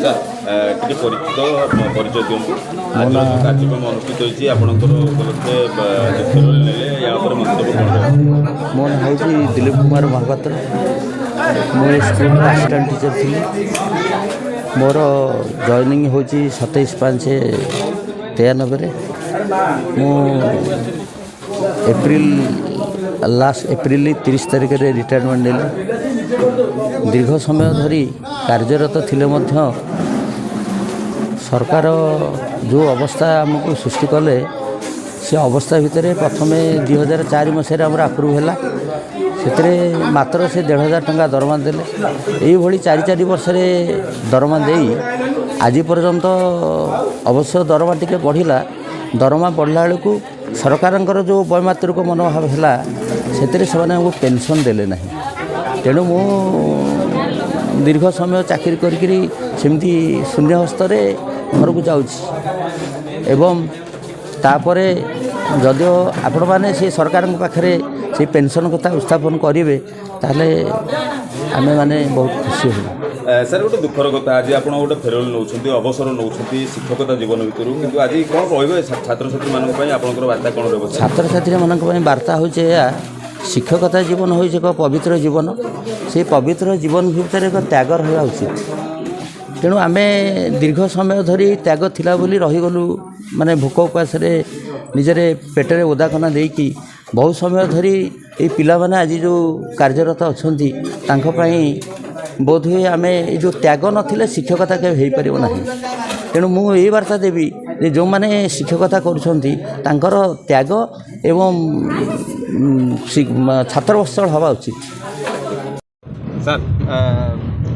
ଟିକେ ପରିଚିତ ପରିଚୟ ଦିଅନ୍ତୁ। ଆଜି କାର୍ଯ୍ୟକ୍ରମ ଅନୁଷ୍ଠିତ ହୋଇଛି ଆପଣଙ୍କର ଉପଲକ୍ଷେ ଫେରୱାଲ ନେଲେ ୟା ଉପରେ ମନ୍ତବ୍ୟ କ'ଣ ରହିବ? ମୋ ନାଁ ହେଉଛି ଦିଲ୍ଲୀପ କୁମାର ମହାପାତ୍ର। ମୁଁ ଏ ସ୍କୁଲର ଆସିଷ୍ଟାଣ୍ଟ ଟିଚର ଥିଲି। ମୋର ଜଏନିଂ ହେଉଛି 27/5/93। ମୁଁ ଲାଷ୍ଟ ଏପ୍ରିଲ 30 ତାରିଖରେ ରିଟାୟାରମେଣ୍ଟ ନେଲି। ଦୀର୍ଘ ସମୟ ଧରି କାର୍ଯ୍ୟରତ ଥିଲେ ମଧ୍ୟ ସରକାର ଯେଉଁ ଅବସ୍ଥା ଆମକୁ ସୃଷ୍ଟି କଲେ ସେ ଅବସ୍ଥା ଭିତରେ ପ୍ରଥମେ 2004 ମସିହାରେ ଆମର ଆପ୍ରୁଭ୍ ହେଲା। ସେଥିରେ ମାତ୍ର ସେ 1,500 ଟଙ୍କା ଦରମା ଦେଲେ। ଏଇଭଳି 4 ବର୍ଷରେ ଦରମା ଦେଇ ଆଜି ପର୍ଯ୍ୟନ୍ତ ଅବଶ୍ୟ ଦରମା ଟିକେ ବଢ଼ିଲା। ଦରମା ବଢ଼ିଲା ବେଳକୁ ସରକାରଙ୍କର ଯେଉଁ ବୈମାତୃକ ମନୋଭାବ ହେଲା ସେଥିରେ ସେମାନେ ଆମକୁ ପେନସନ୍ ଦେଲେ ନାହିଁ। ତେଣୁ ମୁଁ ଦୀର୍ଘ ସମୟ ଚାକିରି କରିକିରି ସେମିତି ଶୂନ୍ୟ ହସ୍ତରେ ଘରକୁ ଯାଉଛି। ଏବଂ ତାପରେ ଯଦିଓ ଆପଣମାନେ ସେ ସରକାରଙ୍କ ପାଖରେ ସେ ପେନସନ୍ କଥା ଉପସ୍ଥାପନ କରିବେ ତାହେଲେ ଆମେମାନେ ବହୁତ ଖୁସି ହେବୁ। ସାର୍ ଗୋଟେ ଦୁଃଖର କଥା, ଆଜି ଆପଣ ଗୋଟେ ଫେରୱାଲ ନେଉଛନ୍ତି, ଅବସର ନେଉଛନ୍ତି ଶିକ୍ଷକତା ଜୀବନ ଭିତରୁ, କିନ୍ତୁ ଆଜି କ'ଣ କହିବେ ଛାତ୍ରଛାତ୍ରୀମାନଙ୍କ ପାଇଁ ଆପଣଙ୍କର ବାର୍ତ୍ତା କ'ଣ ରହିବ? ଛାତ୍ରଛାତ୍ରୀମାନଙ୍କ ପାଇଁ ବାର୍ତ୍ତା ହେଉଛି ଏହା, ଶିକ୍ଷକତା ଜୀବନ ହେଉଛି ଏକ ପବିତ୍ର ଜୀବନ। ସେହି ପବିତ୍ର ଜୀବନ ଭିତରେ ଏକ ତ୍ୟାଗ ରହିବା ଉଚିତ। ତେଣୁ ଆମେ ଦୀର୍ଘ ସମୟ ଧରି ତ୍ୟାଗ ଥିଲା ବୋଲି ରହିଗଲୁ, ମାନେ ଭୋକ ଉପାସରେ ନିଜରେ ପେଟରେ ଓଦାକନା ଦେଇକି ବହୁତ ସମୟ ଧରି ଏଇ ପିଲାମାନେ ଆଜି ଯେଉଁ କାର୍ଯ୍ୟରତ ଅଛନ୍ତି ତାଙ୍କ ପାଇଁ ବୋଧହୁଏ ଆମେ ଏ ଯେଉଁ ତ୍ୟାଗ ନଥିଲେ ଶିକ୍ଷକତା କେବେ ହୋଇପାରିବ ନାହିଁ। ତେଣୁ ମୁଁ ଏଇ ବାର୍ତ୍ତା ଦେବି ଯେ ଯେଉଁମାନେ ଶିକ୍ଷକତା କରୁଛନ୍ତି ତାଙ୍କର ତ୍ୟାଗ ଏବଂ ଛାତ୍ରବତ୍ସଳ ହେବା ଉଚିତ। ସାର୍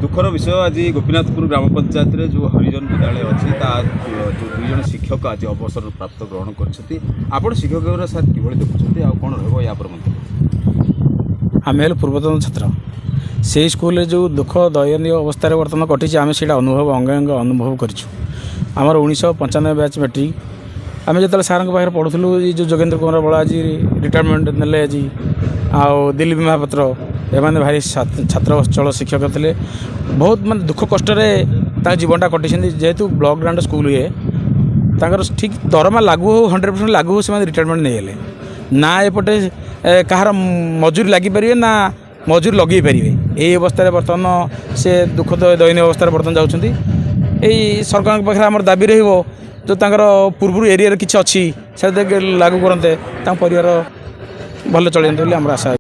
ଦୁଃଖର ବିଷୟ, ଆଜି ଗୋପୀନାଥପୁର ଗ୍ରାମ ପଞ୍ଚାୟତରେ ଯେଉଁ ହରିଜନ ବିଦ୍ୟାଳୟ ଅଛି ତା ଯେଉଁ 2 ଜଣ ଶିକ୍ଷକ ଆଜି ଅବସର ପ୍ରାପ୍ତ ଗ୍ରହଣ କରିଛନ୍ତି। ଆପଣ ଶିକ୍ଷକର ସାର୍ କିଭଳି ଦେଖୁଛନ୍ତି, ଆଉ କ'ଣ ରହିବ ୟା ପରେ ମନ୍ତବ୍ୟ? ଆମେ ହେଲେ ପୂର୍ବତନ ଛାତ୍ର। ସେହି ସ୍କୁଲରେ ଯେଉଁ ଦୁଃଖ ଦୟନୀୟ ଅବସ୍ଥାରେ ବର୍ତ୍ତମାନ କଟିଛି ଆମେ ସେଇଟା ଅଙ୍ଗ ଅନୁଭବ କରିଛୁ। ଆମର 1995 ବ୍ୟାଚ୍ ମେଟ୍ରିକ୍ ଆମେ ଯେତେବେଳେ ସାର୍ଙ୍କ ପାଖରେ ପଢ଼ୁଥିଲୁ, ଏଇ ଯେଉଁ ଯୋଗେନ୍ଦ୍ର କୁମାର ବଳ ଆଜି ରିଟାୟାରମେଣ୍ଟ ନେଲେ, ଆଜି ଆଉ ଦିଲ୍ଲୀପ ମହାପାତ୍ର, ଏମାନେ ଭାରି ଛାତ୍ରବତ୍ସଳ ଶିକ୍ଷକ ଥିଲେ। ବହୁତ ମାନେ ଦୁଃଖ କଷ୍ଟରେ ତାଙ୍କ ଜୀବନଟା କଟିଛନ୍ତି। ଯେହେତୁ ବ୍ଲକ୍ ଗ୍ରାଉଣ୍ଡ ସ୍କୁଲ ଇଏ, ତାଙ୍କର ଠିକ୍ ଦରମା ଲାଗୁ ହଉ 100% ଲାଗୁ ହଉ ସେମାନେ ରିଟାୟାରମେଣ୍ଟ ନେଇଗଲେ। ନା ଏପଟେ କାହାର ମଜୁରୀ ଲାଗିପାରିବେ ନା ମଜୁରୀ ଲଗେଇ ପାରିବେ, ଏଇ ଅବସ୍ଥାରେ ବର୍ତ୍ତମାନ ସେ ଦୁଃଖ ଦୟନୀୟ ଅବସ୍ଥାରେ ବର୍ତ୍ତମାନ ଯାଉଛନ୍ତି। ଏଇ ସରକାରଙ୍କ ପାଖରେ ଆମର ଦାବି ରହିବ, ଯେଉଁ ତାଙ୍କର ପୂର୍ବରୁ ଏରିଆରେ କିଛି ଅଛି ସେଟା ଲାଗୁ କରନ୍ତେ, ତାଙ୍କ ପରିବାର ଭଲ ଚଳନ୍ତେ ବୋଲି ଆମର ଆଶା।